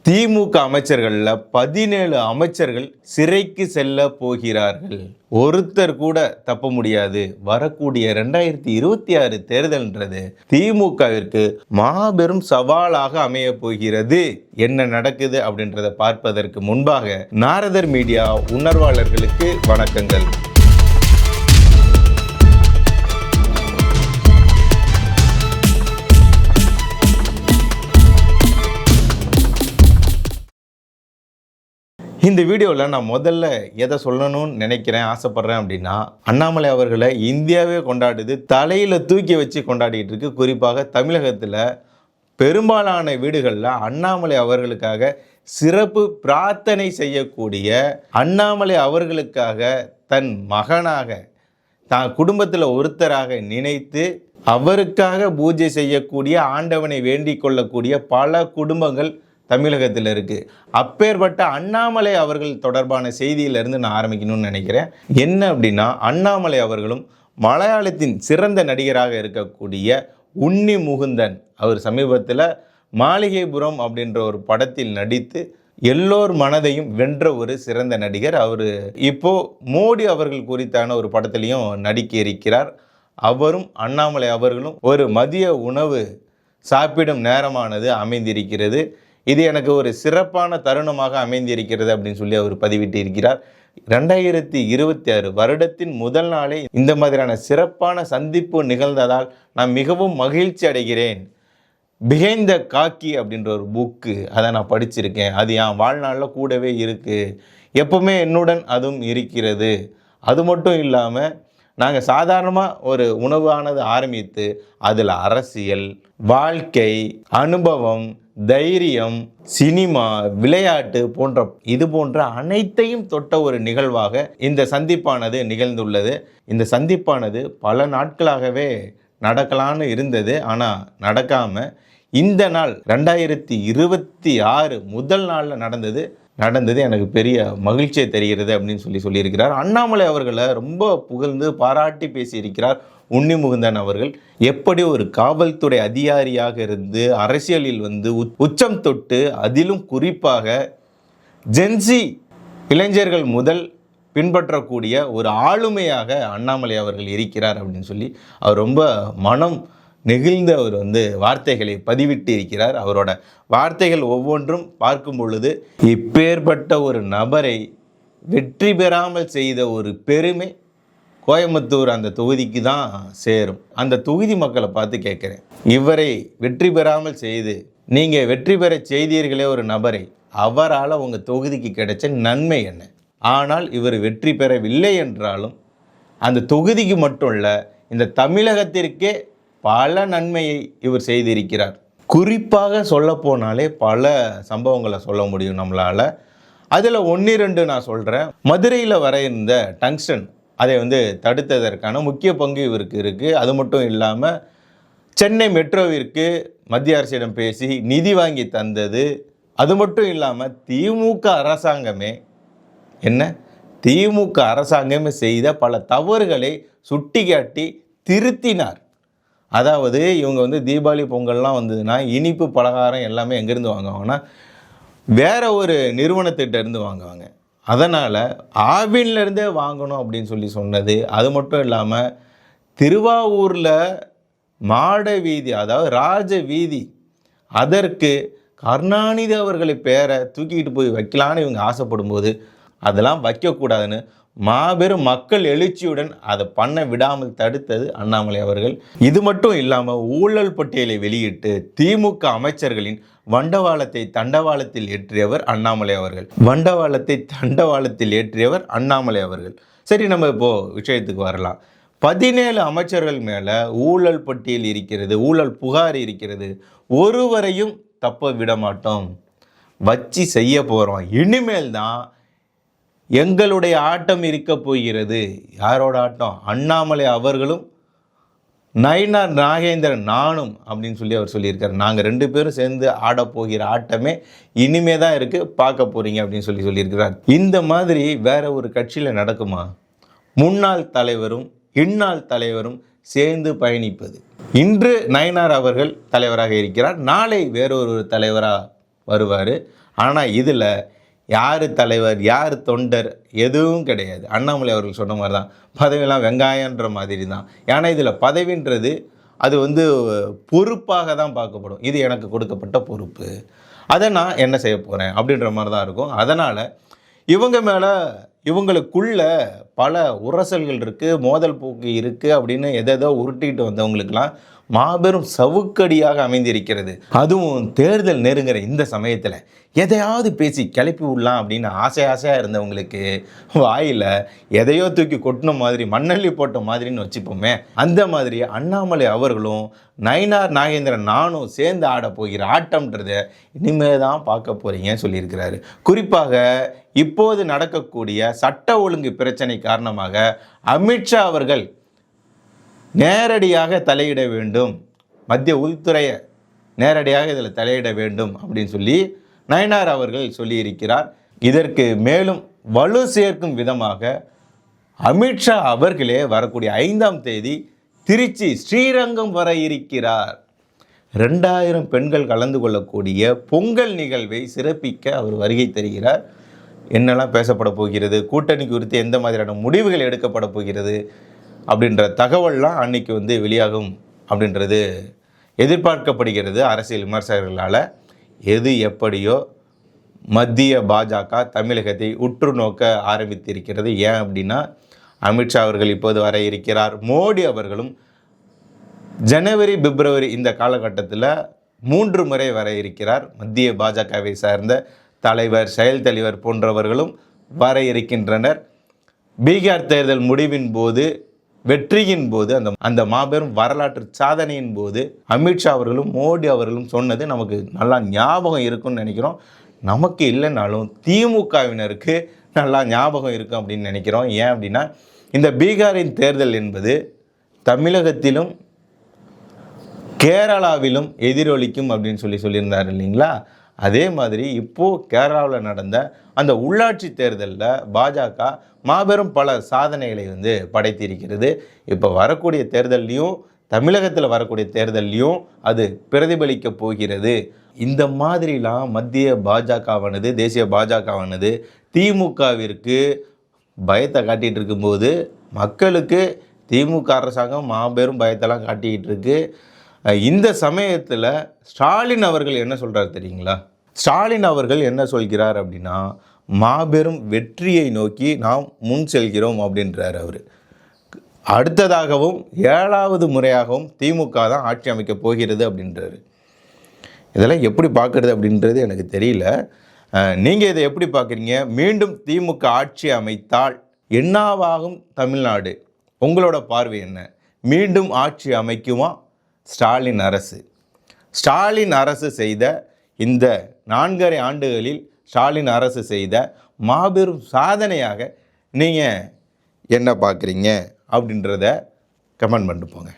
திமுக அமைச்சர்களில் 17 அமைச்சர்கள் சிறைக்கு செல்ல போகிறார்கள். ஒருத்தர் கூட தப்ப முடியாது. வரக்கூடிய 2026 தேர்தல்ன்றது திமுகவிற்கு மாபெரும் சவாலாக அமைய போகிறது. என்ன நடக்குது அப்படின்றத பார்ப்பதற்கு முன்பாக நாரதர் மீடியா உணர்வாளர்களுக்கு வணக்கங்கள். இந்த வீடியோவில் நான் முதல்ல எதை சொல்லணும்னு நினைக்கிறேன், ஆசைப்படுறேன் அப்படின்னா, அண்ணாமலை அவர்களை இந்தியாவே கொண்டாடுது, தலையில் தூக்கி வச்சு கொண்டாடிட்டு இருக்கு. குறிப்பாக தமிழகத்தில் பெரும்பாலான வீடுகளில் அண்ணாமலை அவர்களுக்காக சிறப்பு பிரார்த்தனை செய்யக்கூடிய, அண்ணாமலை அவர்களுக்காக தன் மகனாக, தான் குடும்பத்தில் ஒருத்தராக நினைத்து அவருக்காக பூஜை செய்யக்கூடிய, ஆண்டவனை வேண்டிக் கொள்ளக்கூடிய பல குடும்பங்கள் தமிழகத்தில் இருக்குது. அப்பேற்பட்ட அண்ணாமலை அவர்கள் தொடர்பான செய்தியிலிருந்து நான் ஆரம்பிக்கணும்னு நினைக்கிறேன். என்ன அப்படின்னா, அண்ணாமலை அவர்களும் மலையாளத்தின் சிறந்த நடிகராக இருக்கக்கூடிய உன்னி முகுந்தன் அவர் சமீபத்தில் மாளிகைபுரம் அப்படின்ற ஒரு படத்தில் நடித்து எல்லோர் மனதையும் வென்ற ஒரு சிறந்த நடிகர். அவர் இப்போது மோடி அவர்கள் குறித்தான ஒரு படத்திலையும் நடிக்க இருக்கிறார். அவரும் அண்ணாமலை அவர்களும் ஒரு மதிய உணவு சாப்பிடும் நேரமானது அமைந்திருக்கிறது. இது எனக்கு ஒரு சிறப்பான தருணமாக அமைந்திருக்கிறது அப்படின்னு சொல்லி அவர் பதிவிட்டு இருக்கிறார். 2026 வருடத்தின் முதல் நாளே இந்த மாதிரியான சிறப்பான சந்திப்பு நிகழ்ந்ததால் நான் மிகவும் மகிழ்ச்சி அடைகிறேன். பிஹைண்ட் த காக்கி அப்படின்ற ஒரு புக்கு, அதை நான் படிச்சிருக்கேன். அது என் வாழ்நாளில் கூடவே இருக்குது, எப்பவுமே என்னுடன் அதுவும் இருக்கிறது. அது மட்டும் இல்லாமல் நாங்கள் சாதாரணமாக ஒரு உணவானது ஆரம்பித்து அதில் அரசியல், வாழ்க்கை அனுபவம், தைரியம், சினிமா, விளையாட்டு இது போன்ற அனைத்தையும் தொட்ட ஒரு நிகழ்வாக இந்த சந்திப்பானது நிகழ்ந்துள்ளது. இந்த சந்திப்பானது பல நாட்களாகவே நடக்கலான்னு இருந்தது, ஆனால் நடக்காமல் இந்த நாள் 2026 முதல் நாளில் நடந்தது எனக்கு பெரிய மகிழ்ச்சியை தெரிகிறது அப்படின்னு சொல்லியிருக்கிறார். அண்ணாமலை அவர்களை ரொம்ப புகழ்ந்து பாராட்டி பேசியிருக்கிறார் உன்னி முகுந்தன் அவர்கள். எப்படி ஒரு காவல்துறை அதிகாரியாக இருந்து அரசியலில் உச்சம் தொட்டு, அதிலும் குறிப்பாக ஜென்சி இளைஞர்கள் முதல் பின்பற்றக்கூடிய ஒரு ஆளுமையாக அண்ணாமலை அவர்கள் இருக்கிறார் அப்படின்னு சொல்லி அவர் ரொம்ப மனம் நெகிழ்ந்து அவர் வார்த்தைகளை பதிவிட்டு இருக்கிறார். அவரோட வார்த்தைகள் ஒவ்வொன்றும் பார்க்கும் பொழுது, இப்பேற்பட்ட ஒரு நபரை வெற்றி பெறாமல் செய்த ஒரு பெருமை கோயம்புத்தூர் அந்த தொகுதிக்கு தான் சேரும். அந்த தொகுதி மக்களை பார்த்து கேட்குறேன், இவரை வெற்றி பெறாமல் செய்து நீங்கள் வெற்றி பெற செய்தீர்களே ஒரு நபரை, அவரால் உங்கள் தொகுதிக்கு கிடைச்ச நன்மை என்ன? ஆனால் இவர் வெற்றி பெறவில்லை என்றாலும் அந்த தொகுதிக்கு மட்டும் இல்லை, இந்த தமிழகத்திற்கே பல நன்மையை இவர் செய்திருக்கிறார். குறிப்பாக சொல்லப்போனாலே பல சம்பவங்களை சொல்ல முடியும் நம்மளால். அதில் 1-2 நான் சொல்கிறேன். மதுரையில் வர இருந்த டங்ஸ்டன், அதை தடுத்ததற்கான முக்கிய பங்கு இவருக்கு இருக்குது. அது மட்டும் இல்லாமல் சென்னை மெட்ரோவிற்கு மத்திய அரசிடம் பேசி நிதி வாங்கி தந்தது. அது மட்டும் இல்லாமல் திமுக அரசாங்கமே செய்த பல தவறுகளை சுட்டிக்காட்டி திருத்தினார். அதாவது இவங்க தீபாவளி பொங்கல்லாம் வந்ததுன்னா இனிப்பு பலகாரம் எல்லாமே எங்கேருந்து வாங்குவாங்கன்னா வேற ஒரு நிறுவனத்திட்ட இருந்து வாங்குவாங்க. அதனால் ஆவின்லேருந்தே வாங்கணும் அப்படின்னு சொன்னது. அது மட்டும் இல்லாமல் திருவாவூரில் மாட வீதி, அதாவது ராஜ வீதி, அதற்கு கருணாநிதி அவர்களை பேரை தூக்கிட்டு போய் வைக்கலான்னு இவங்க ஆசைப்படும் போது அதெல்லாம் வைக்கக்கூடாதுன்னு மாபெரும் மக்கள் எழுச்சியுடன் அதை பண்ண விடாமல் தடுத்தது அண்ணாமலை அவர்கள். இது மட்டும் இல்லாமல் ஊழல் பட்டியலை வெளியிட்டு திமுக அமைச்சர்களின் வண்டவாளத்தை தண்டவாளத்தில் ஏற்றியவர் அண்ணாமலை அவர்கள். சரி, நம்ம இப்போது விஷயத்துக்கு வரலாம். 17 அமைச்சர்கள் மேலே ஊழல் பட்டியல் இருக்கிறது, ஊழல் புகார் இருக்கிறது. ஒருவரையும் தப்ப விட மாட்டோம், வச்சு செய்ய போகிறோம். இனிமேல் தான் எங்களுடைய ஆட்டம் இருக்க போகிறது. யாரோட ஆட்டம்? அண்ணாமலை அவர்களும் நயினார் நாகேந்திரன் நானும் அப்படின்னு அவர் சொல்லியிருக்காரு. நாங்கள் 2 பேரும் சேர்ந்து ஆடப்போகிற ஆட்டமே இனிமே தான் இருக்குது, பார்க்க போகிறீங்க அப்படின்னு சொல்லியிருக்கிறார். இந்த மாதிரி வேற ஒரு கட்சியில் நடக்குமா? முன்னாள் தலைவரும் இந்நாள் தலைவரும் சேர்ந்து பயணிப்பது. இன்று நயினார் அவர்கள் தலைவராக இருக்கிறார், நாளை வேறொரு தலைவராக வருவார். ஆனால் இதில் யார் தலைவர் யார் தொண்டர் எதுவும் கிடையாது. அண்ணாமலை அவர்கள் சொன்ன மாதிரி தான், பதவியெல்லாம் வெங்காயன்ற மாதிரி தான். ஏன்னா இதில் பதவின்றது அது பொறுப்பாக தான் பார்க்கப்படும். இது எனக்கு கொடுக்கப்பட்ட பொறுப்பு, அதை நான் என்ன செய்ய போகிறேன் அப்படின்ற மாதிரி தான் இருக்கும். அதனால் இவங்க மேலே இவங்களுக்குள்ள பல உரசல்கள் இருக்குது, மோதல் போக்கு இருக்குது அப்படின்னு எதோ உருட்டிகிட்டு வந்தவங்களுக்கெல்லாம் மாபெரும் சவுக்கடியாக அமைந்திருக்கிறது. அதுவும் தேர்தல் நெருங்குற இந்த சமயத்தில் எதையாவது பேசி கிளப்பி விடலாம் அப்படின்னு ஆசையாக இருந்தவங்களுக்கு வாயில் எதையோ தூக்கி கொட்டின மாதிரி, மண்ணள்ளி போட்ட மாதிரின்னு வச்சுப்போமே, அந்த மாதிரி அண்ணாமலை அவர்களும் நயினார் நாகேந்திரன் நானும் சேர்ந்து ஆட போகிற ஆட்டம்ன்றதை இனிமே தான் பார்க்க போகிறீங்கன்னு சொல்லியிருக்கிறாரு. குறிப்பாக இப்போது நடக்கக்கூடிய சட்ட ஒழுங்கு பிரச்சனை காரணமாக அமித்ஷா அவர்கள் நேரடியாக தலையிட வேண்டும், மத்திய உள்துறையை நேரடியாக இதில் தலையிட வேண்டும் அப்படின்னு சொல்லி நயினார் அவர்கள் சொல்லியிருக்கிறார். இதற்கு மேலும் வலு சேர்க்கும் விதமாக அமித்ஷா அவர்களே வரக்கூடிய 5ஆம் தேதி திருச்சி ஸ்ரீரங்கம் வர இருக்கிறார். 2000 பெண்கள் கலந்து கொள்ளக்கூடிய பொங்கல் நிகழ்வை சிறப்பிக்க அவர் வருகை தருகிறார். என்னெல்லாம் பேசப்பட போகிறது, கூட்டணி குறித்து எந்த மாதிரியான முடிவுகள் எடுக்கப்பட போகிறது அப்படின்ற தகவல்லாம் அன்னைக்கு வெளியாகும் அப்படின்றது எதிர்பார்க்கப்படுகிறது அரசியல் விமர்சகர்களால். எது எப்படியோ மத்திய பாஜக தமிழகத்தை உற்று நோக்க ஆரம்பித்திருக்கிறது. ஏன் அப்படின்னா அமித்ஷா அவர்கள் இப்போது வர இருக்கிறார். மோடி அவர்களும் ஜனவரி பிப்ரவரி இந்த காலகட்டத்தில் 3 முறை வர இருக்கிறார். மத்திய பாஜகவை சார்ந்த தலைவர், செயல் தலைவர் போன்றவர்களும் வர இருக்கின்றனர். பீகார் தேர்தல் முடிவின் போது, வெற்றியின் போது, அந்த மாபெரும் வரலாற்று சாதனையின் போது அமித்ஷா அவர்களும் மோடி அவர்களும் சொன்னது நமக்கு நல்லா ஞாபகம் இருக்குன்னு நினைக்கிறோம். நமக்கு இல்லைனாலும் திமுகவினருக்கு நல்லா ஞாபகம் இருக்கும் அப்படின்னு நினைக்கிறோம். ஏன் அப்படின்னா இந்த பீகாரின் தேர்தல் என்பது தமிழகத்திலும் கேரளாவிலும் எதிரொலிக்கும் அப்படின்னு சொல்லியிருந்தார் இல்லைங்களா. அதே மாதிரி இப்போது கேரளாவில் நடந்த அந்த உள்ளாட்சி தேர்தலில் பாஜக மாபெரும் பல சாதனைகளை படைத்திருக்கிறது. இப்போ வரக்கூடிய தேர்தல்லையும், தமிழகத்தில் வரக்கூடிய தேர்தல்லையும் அது பிரதிபலிக்க போகிறது. இந்த மாதிரிலாம் மத்திய பாஜகவானது, தேசிய பாஜகவானது திமுகவிற்கு பயத்தை காட்டிகிட்டு இருக்கும்போது மக்களுக்கு திமுக அரசாங்கம் மாபெரும் பயத்தெல்லாம் காட்டிக்கிட்டு இருக்கு. இந்த சமயத்தில் ஸ்டாலின் அவர்கள் என்ன சொல்கிறார் தெரியுங்களா? ஸ்டாலின் அவர்கள் என்ன சொல்கிறார் அப்படின்னா, மாபெரும் வெற்றியை நோக்கி நாம் முன் செல்கிறோம் அப்படின்றார். அவர் அடுத்ததாகவும் 7வது முறையாகவும் திமுக தான் ஆட்சி அமைக்க போகிறது அப்படின்றாரு. இதெல்லாம் எப்படி பார்க்குறது அப்படின்றது எனக்கு தெரியல. நீங்கள் இதை எப்படி பார்க்குறீங்க? மீண்டும் திமுக ஆட்சி அமைத்தால் என்னவாகும் தமிழ்நாடு? உங்களோட பார்வை என்ன? மீண்டும் ஆட்சி அமைக்குமா ஸ்டாலின் அரசு? ஸ்டாலின் அரசு செய்த இந்த 4.5 ஆண்டுகளில் ஸ்டாலின் அரசு செய்த மாபெரும் சாதனையாக நீங்கள் என்ன பார்க்குறீங்க அப்படின்றத கமெண்ட் பண்ணிட்டு போங்க.